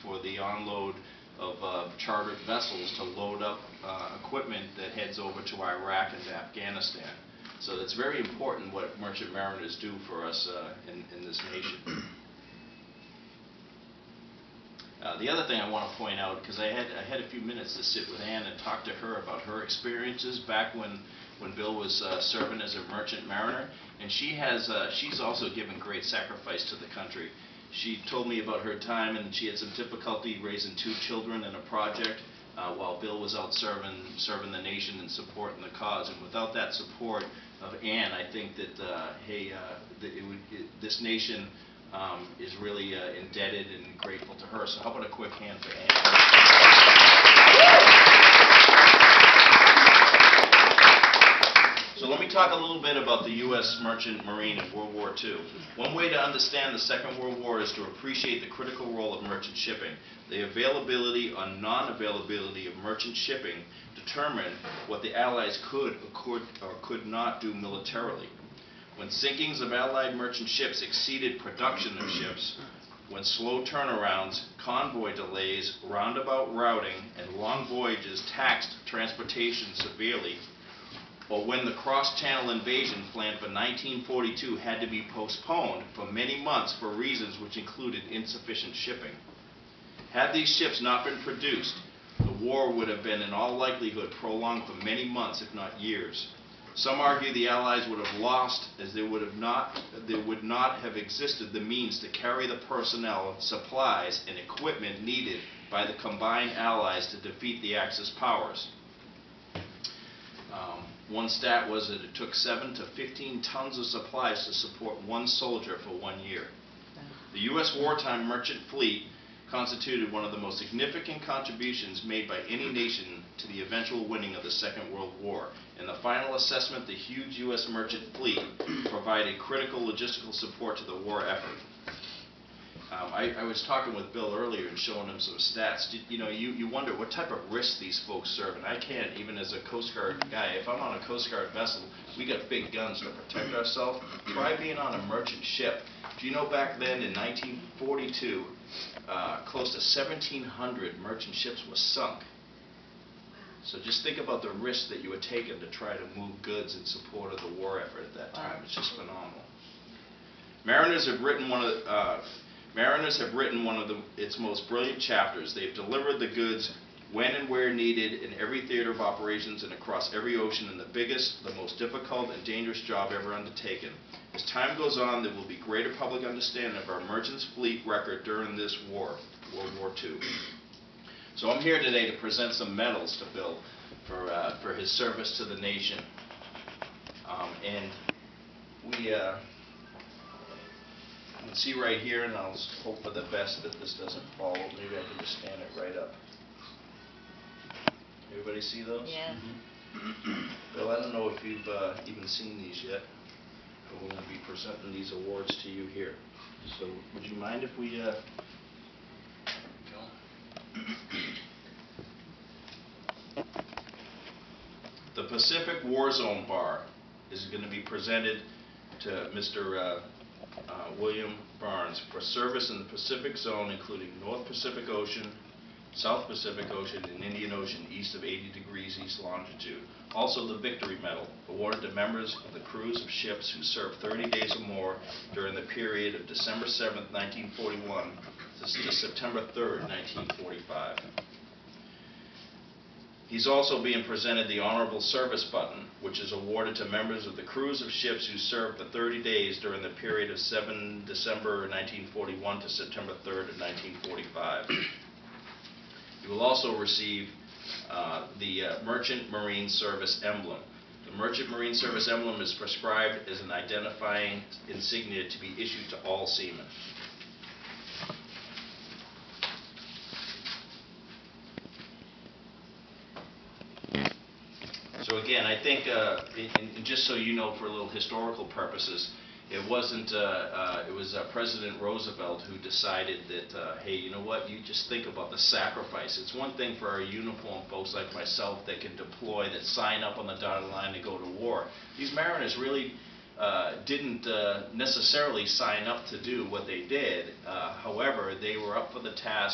for the onload of chartered vessels to load up equipment that heads over to Iraq and to Afghanistan. So it's very important what merchant mariners do for us in this nation. The other thing I want to point out, because I had a few minutes to sit with Ann and talk to her about her experiences back when Bill was serving as a merchant mariner, and she's also given great sacrifice to the country. She told me about her time, and she had some difficulty raising 2 children in a project while Bill was out serving the nation and supporting the cause. And without that support of Ann, I think that this nation is really indebted and grateful to her. So how about a quick hand for Ann? So let me talk a little bit about the U.S. Merchant Marine in World War II. One way to understand the Second World War is to appreciate the critical role of merchant shipping. The availability or non-availability of merchant shipping determined what the Allies could or could not do militarily. When sinkings of Allied merchant ships exceeded production of ships, when slow turnarounds, convoy delays, roundabout routing, and long voyages taxed transportation severely, or when the cross-channel invasion planned for 1942 had to be postponed for many months for reasons which included insufficient shipping. Had these ships not been produced, the war would have been in all likelihood prolonged for many months, if not years. Some argue the Allies would have lost, as there would not have existed the means to carry the personnel, supplies, and equipment needed by the combined Allies to defeat the Axis powers. One stat was that it took 7 to 15 tons of supplies to support 1 soldier for 1 year. The U.S. wartime merchant fleet constituted one of the most significant contributions made by any nation to the eventual winning of the Second World War. In the final assessment, the huge U.S. merchant fleet provided critical logistical support to the war effort. I was talking with Bill earlier and showing him some stats. You wonder what type of risk these folks serve, and I can't, even as a Coast Guard guy, if I'm on a Coast Guard vessel, we got big guns to protect ourselves. Try being on a merchant ship. Do you know back then in 1942, close to 1,700 merchant ships were sunk? So just think about the risk that you were taking to try to move goods in support of the war effort at that time. It's just phenomenal. Mariners have written one of its most brilliant chapters. They've delivered the goods when and where needed in every theater of operations and across every ocean in the biggest, the most difficult and dangerous job ever undertaken. As time goes on, there will be greater public understanding of our merchant's fleet record during this war, World War II. So I'm here today to present some medals to Bill for his service to the nation. And we you can see right here, and I'll hope for the best that this doesn't fall. Maybe I can just stand it right up. Everybody see those? Yeah. Bill, I don't know if you've even seen these yet, but we're going to be presenting these awards to you here. So would you mind if we go? The Pacific War Zone Bar is going to be presented to Mr. William Barnes for service in the Pacific Zone, including North Pacific Ocean, South Pacific Ocean, and Indian Ocean east of 80 degrees east longitude. Also the Victory Medal, awarded to members of the crews of ships who served 30 days or more during the period of December 7th, 1941 to September 3rd, 1945. He's also being presented the Honorable Service Button, which is awarded to members of the crews of ships who served for 30 days during the period of December 1941 to September 3rd of 1945. You will also receive the Merchant Marine Service Emblem. The Merchant Marine Service Emblem is prescribed as an identifying insignia to be issued to all seamen. So again, I think, and just so you know, for a little historical purposes, it wasn't. It was President Roosevelt who decided that, hey, you know what? You just think about the sacrifice. It's one thing for our uniformed folks like myself that can deploy, that sign up on the dotted line to go to war. These mariners really didn't necessarily sign up to do what they did. However, they were up for the task.